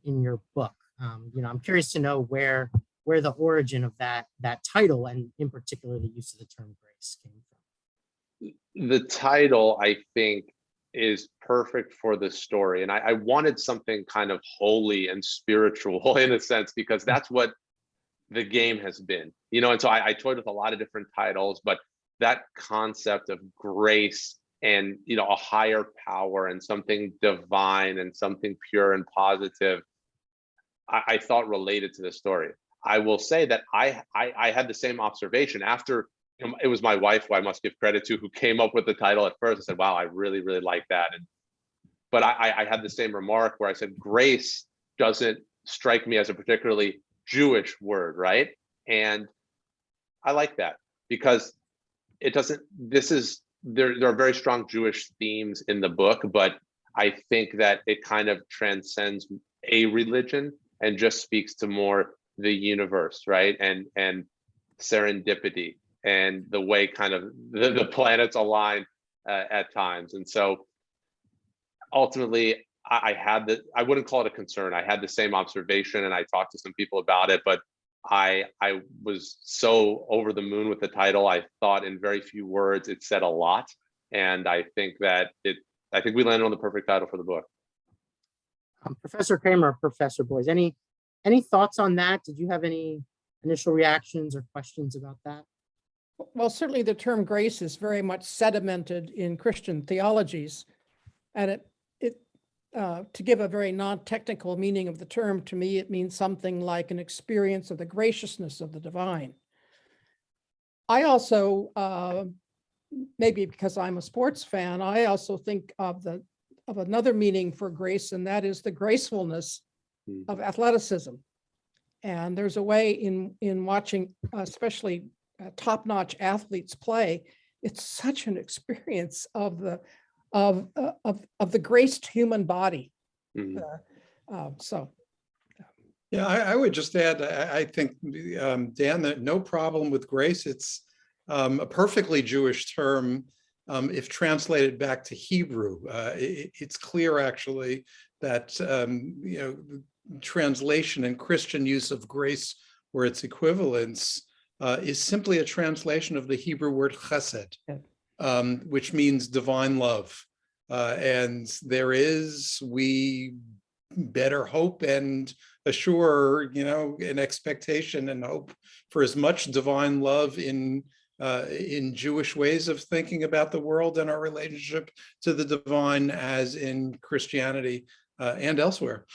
in your book? I'm curious to know where the origin of that title, and in particular the use of the term grace, came from. The title, I think, is perfect for the story, and I wanted something kind of holy and spiritual in a sense, because that's what the game has been, and so I toyed with a lot of different titles, but that concept of grace and a higher power and something divine and something pure and positive, I thought related to the story. I will say that I had the same observation after. It was my wife, who I must give credit to, who came up with the title at first. I said, wow, I really, really like that. But I had the same remark where I said, grace doesn't strike me as a particularly Jewish word, right? And I like that because it doesn't, there are very strong Jewish themes in the book, but I think that it kind of transcends a religion and just speaks to more the universe, right? And serendipity and the way kind of the planets align at times. And so ultimately I wouldn't call it a concern. I had the same observation and I talked to some people about it, but I was so over the moon with the title. I thought in very few words, it said a lot. And I think that I think we landed on the perfect title for the book. Professor Kraemer, Professor Boyes, any thoughts on that? Did you have any initial reactions or questions about that? Well, certainly the term grace is very much sedimented in Christian theologies, and to give a very non-technical meaning of the term, to me, it means something like an experience of the graciousness of the divine. I also, maybe because I'm a sports fan, I also think of another meaning for grace, and that is the gracefulness of athleticism. And there's a way in watching, especially top-notch athletes play, it's such an experience of the graced human body. Yeah, I would just add, I think, Dan, that no problem with grace. It's a perfectly Jewish term if translated back to Hebrew. It's clear, actually, that translation and Christian use of grace or its equivalents is simply a translation of the Hebrew word chesed, which means divine love. And we better hope and assure, an expectation and hope for as much divine love in Jewish ways of thinking about the world and our relationship to the divine as in Christianity and elsewhere.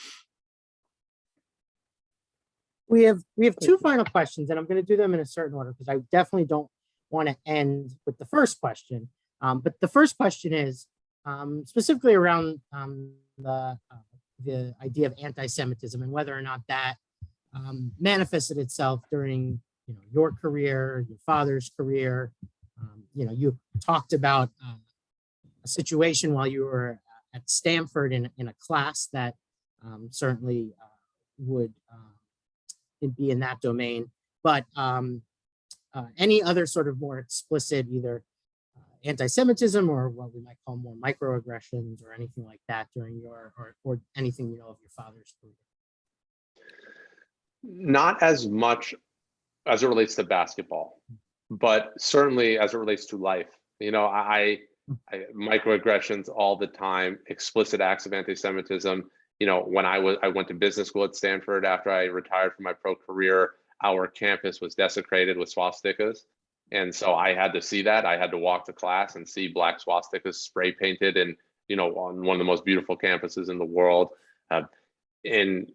We have 2 final questions, and I'm going to do them in a certain order because I definitely don't want to end with the first question. But the first question is specifically around the idea of anti-Semitism and whether or not that manifested itself during your career, your father's career. You talked about a situation while you were at Stanford in a class that certainly would be in that domain. But any other sort of more explicit, either anti-Semitism or what we might call more microaggressions or anything like that during your, or anything of your father's career? Not as much as it relates to basketball, but certainly as it relates to life. I microaggressions all the time, explicit acts of anti-Semitism. When I went to business school at Stanford after I retired from my pro career, our campus was desecrated with swastikas. And so I had to see that. I had to walk to class and see black swastikas spray painted and, on one of the most beautiful campuses in the world. David,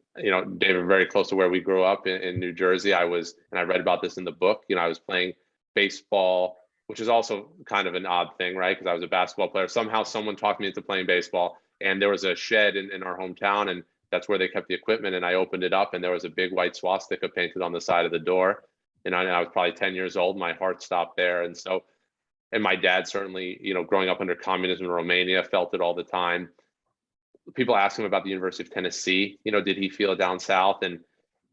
very close to where we grew up in New Jersey. I read about this in the book. I was playing baseball, which is also kind of an odd thing, right? Because I was a basketball player. Somehow someone talked me into playing baseball, and there was a shed in our hometown, and that's where they kept the equipment. And I opened it up, and there was a big white swastika painted on the side of the door. And I was probably 10 years old. My heart stopped there. And my dad certainly, growing up under communism in Romania, felt it all the time. People ask him about the University of Tennessee, did he feel it down south? And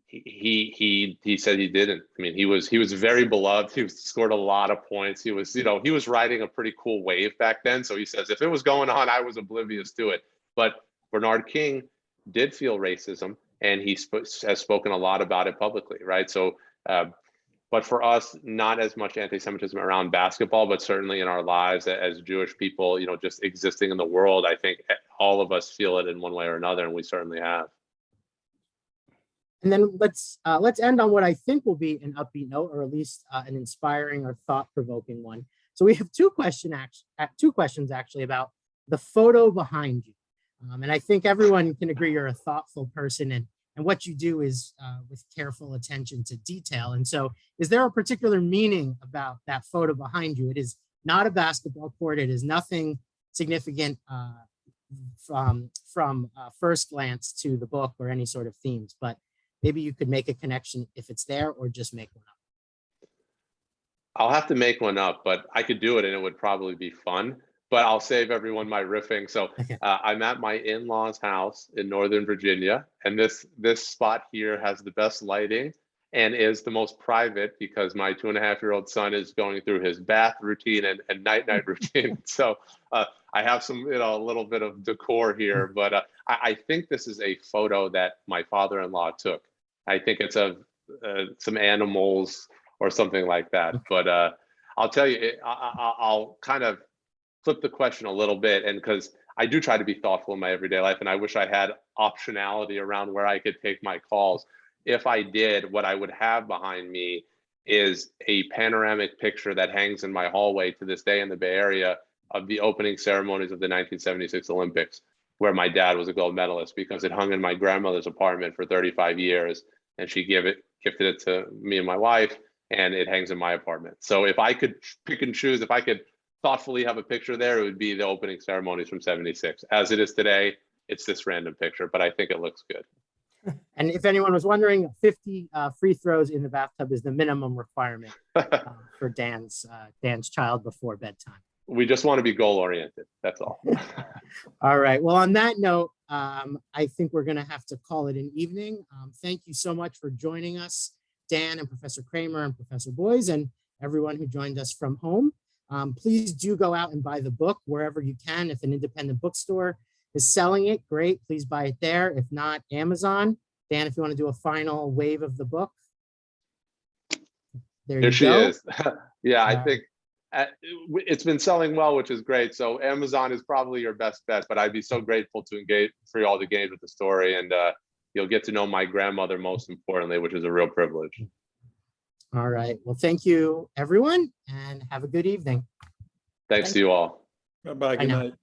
he said he didn't. I mean, he was very beloved. He scored a lot of points. He was, he was riding a pretty cool wave back then. So he says, if it was going on, I was oblivious to it. But Bernard King did feel racism, and he has spoken a lot about it publicly, right? So, but for us, not as much anti-Semitism around basketball, but certainly in our lives as Jewish people, just existing in the world, I think all of us feel it in one way or another, and we certainly have. And then let's end on what I think will be an upbeat note, or at least an inspiring or thought-provoking one. So we have two questions actually about the photo behind you. And I think everyone can agree you're a thoughtful person, and what you do is with careful attention to detail. And so is there a particular meaning about that photo behind you? It is not a basketball court. It is nothing significant from first glance to the book or any sort of themes, but maybe you could make a connection if it's there, or just make one up. I'll have to make one up, but I could do it and it would probably be fun. But I'll save everyone my riffing. So Okay. I'm at my in-laws' house in Northern Virginia, and this spot here has the best lighting and is the most private because my 2.5-year-old son is going through his bath routine and night routine. So I have some, a little bit of decor here, but I think this is a photo that my father-in-law took. I think it's of some animals or something like that. But I'll tell you, I'll kind of flip the question a little bit, and because I do try to be thoughtful in my everyday life, and I wish I had optionality around where I could take my calls. If I did, what I would have behind me is a panoramic picture that hangs in my hallway to this day in the Bay Area of the opening ceremonies of the 1976 Olympics, where my dad was a gold medalist, because it hung in my grandmother's apartment for 35 years, and she gifted it to me and my wife, and it hangs in my apartment. So if I could pick and choose, if I could thoughtfully have a picture there, it would be the opening ceremonies from 76. As it is today, it's this random picture, but I think it looks good. And if anyone was wondering, 50 free throws in the bathtub is the minimum requirement for Dan's child before bedtime. We just want to be goal oriented. That's all. All right. Well, on that note, I think we're going to have to call it an evening. Thank you so much for joining us, Dan and Professor Kraemer and Professor Boyes, and everyone who joined us from home. Please do go out and buy the book wherever you can. If an independent bookstore is selling it, great. Please buy it there. If not, Amazon. Dan, if you want to do a final wave of the book. There she go. is. Yeah, I think it's been selling well, which is great. So Amazon is probably your best bet, but I'd be so grateful for you all to engage with the story, and you'll get to know my grandmother most importantly, which is a real privilege. All right. Well, thank you, everyone, and have a good evening. Thanks to you all. Bye-bye. Good night.